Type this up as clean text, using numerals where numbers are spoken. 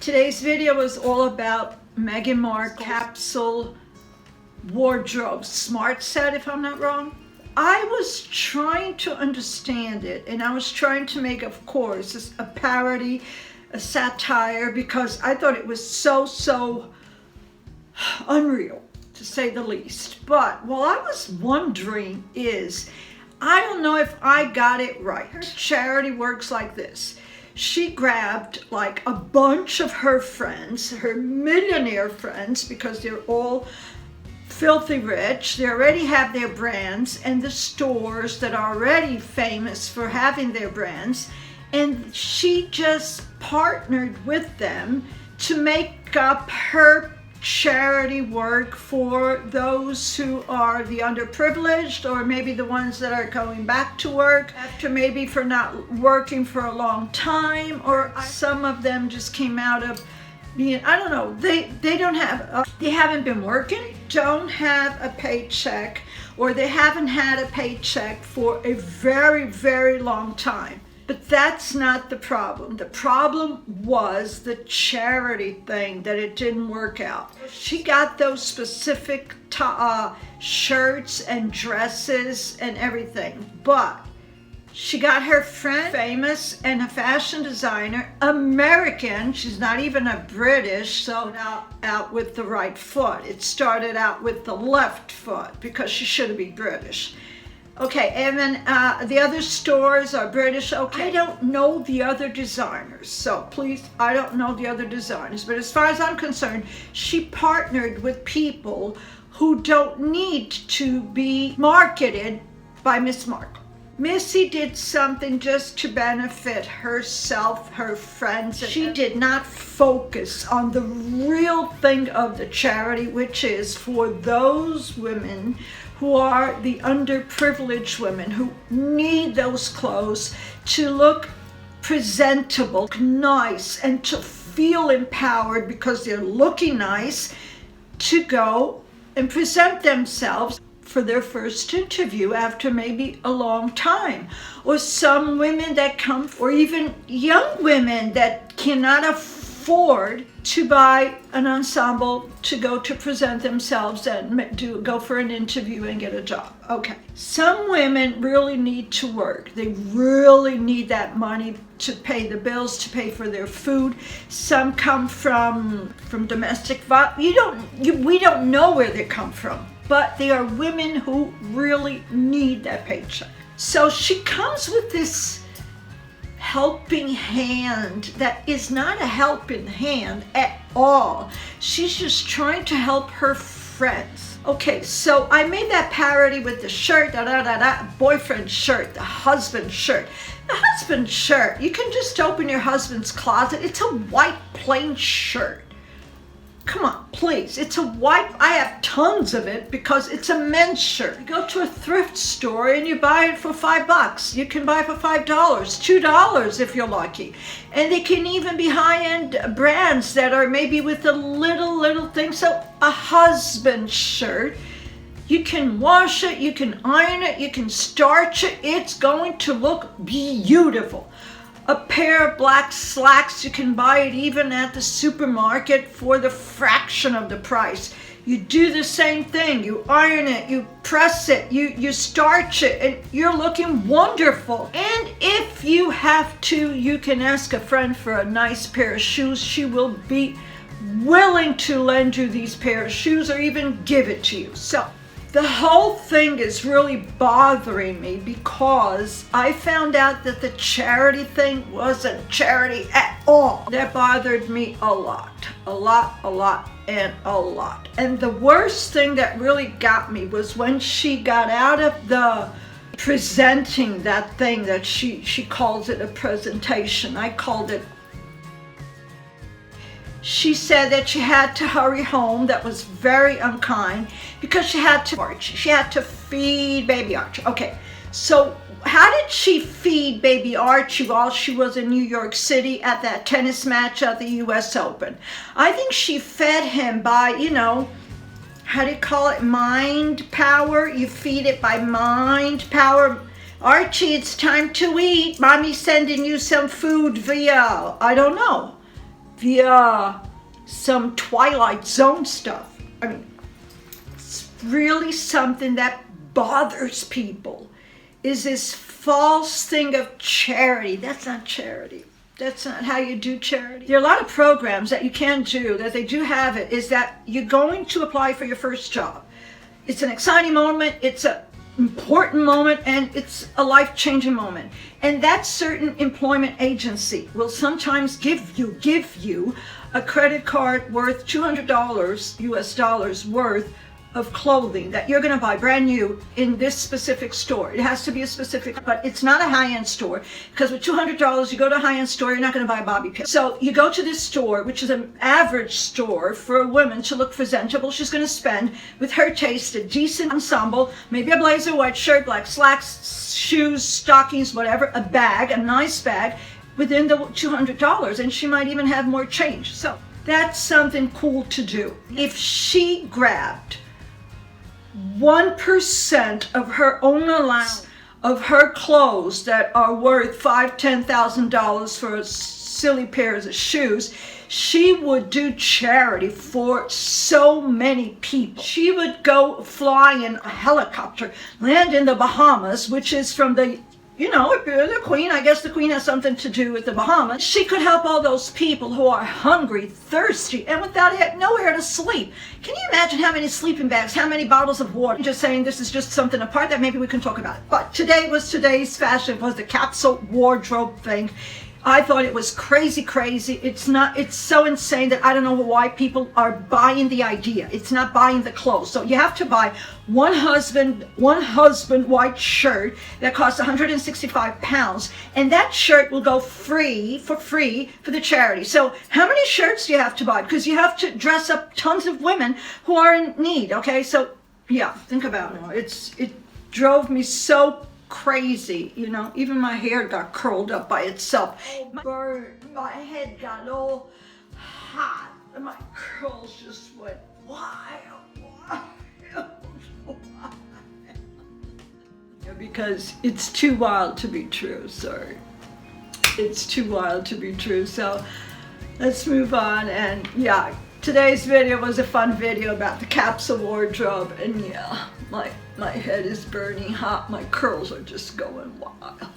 Today's video is all about Meghan Markle capsule wardrobe smart set, if I'm not wrong. I was trying to understand it, and I was trying to make, of course, a parody, a satire, because I thought it was so unreal, to say the least. But what I was wondering is, I don't know if I got it right. Her charity works like this. She grabbed like a bunch of her friends, her millionaire friends, because they're all filthy rich. They already have their brands and the stores that are already famous for having their brands. And she just partnered with them to make up her charity work for those who are the underprivileged, or maybe the ones that are going back to work after maybe for not working for a long time, or some of them just came out of being, I don't know, they don't have, they haven't been working, don't have a paycheck, or they haven't had a paycheck for a very long time. But that's not the problem. The problem was the charity thing, that it didn't work out. She got those specific shirts and dresses and everything, but she got her friend, famous and a fashion designer, American. She's not even a British, so out with the right foot. It started out with the left foot because she shouldn't be British. Okay, and then the other stores are British. Okay, I don't know the other designers, so please, I don't know the other designers. But as far as I'm concerned, she partnered with people who don't need to be marketed by Miss Markle. Missy did something just to benefit herself, her friends. She did not focus on the real thing of the charity, which is for those women who are the underprivileged women who need those clothes to look presentable, nice, and to feel empowered because they're looking nice, to go and present themselves for their first interview after maybe a long time. Or some women that come, or even young women that cannot afford to buy an ensemble to go to present themselves and go for an interview and get a job. Okay, some women really need to work. They really need that money to pay the bills, to pay for their food. Some come from domestic violence. We don't know where they come from, but they are women who really need that paycheck. So she comes with this helping hand that is not a helping hand at all. She's just trying to help her friends. Okay, so I made that parody with the shirt, boyfriend shirt, the husband shirt. The husband shirt, you can just open your husband's closet. It's a white plain shirt. Come on, please. It's a white, I have tons of it because it's a men's shirt. You go to a thrift store and you buy it for $5. You can buy it for $5, $2 if you're lucky. And they can even be high-end brands that are maybe with a little thing. So a husband shirt, you can wash it, you can iron it, you can starch it. It's going to look beautiful. A pair of black slacks, you can buy it even at the supermarket for the fraction of the price. You do the same thing. You iron it, you press it, you starch it, and you're looking wonderful. And if you have to, you can ask a friend for a nice pair of shoes. She will be willing to lend you these pair of shoes or even give it to you. So the whole thing is really bothering me because I found out that the charity thing wasn't charity at all. That bothered me a lot. And the worst thing that really got me was when she got out of the presenting that thing that she calls it a presentation. I called it. She said that she had to hurry home. That was very unkind because she had to feed baby Archie. Okay, so how did she feed baby Archie while she was in New York City at that tennis match at the US Open? I think she fed him by, how do you call it? Mind power. You feed it by mind power. Archie, it's time to eat. Mommy's sending you some food via, I don't know. via some Twilight Zone stuff. I mean, it's really something that bothers people, is this false thing of charity. That's not charity. That's not how you do charity. There are a lot of programs that you can do, that they do have it, is that you're going to apply for your first job. It's an exciting moment, it's an important moment, and it's a life-changing moment. And that certain employment agency will sometimes give you a credit card worth $200 US dollars worth of clothing that you're going to buy brand new in this specific store. It has to be a specific, but it's not a high-end store, because with $200 you go to a high-end store, you're not going to buy a bobby pin. So you go to this store, which is an average store for a woman to look presentable. She's going to spend, with her taste, a decent ensemble, maybe a blazer, white shirt, black slacks, shoes, stockings, whatever, a bag, a nice bag, within the $200, and she might even have more change. So that's something cool to do. If she grabbed 1% of her own allowance of her clothes that are worth $5,000-$10,000 for silly pairs of shoes, she would do charity for so many people. She would go fly in a helicopter, land in the Bahamas, which is from the, you know, if you're the queen, I guess the queen has something to do with the Bahamas. She could help all those people who are hungry, thirsty, and without nowhere to sleep. Can you imagine how many sleeping bags, how many bottles of water? I'm just saying, this is just something apart that maybe we can talk about. But today's fashion was the capsule wardrobe thing. I thought it was crazy. It's so insane that I don't know why people are buying the idea. It's not buying the clothes. So you have to buy one husband white shirt that costs 165 pounds, and that shirt will go for free for the charity. So how many shirts do you have to buy? Because you have to dress up tons of women who are in need, okay? So yeah, think about it. It drove me so crazy, you know. Even my hair got curled up by itself. My head got all hot, and my curls just went wild. Because it's too wild to be true. Sorry, it's too wild to be true. So let's move on. And yeah, today's video was a fun video about the capsule wardrobe, and yeah, my head is burning hot. My curls are just going wild.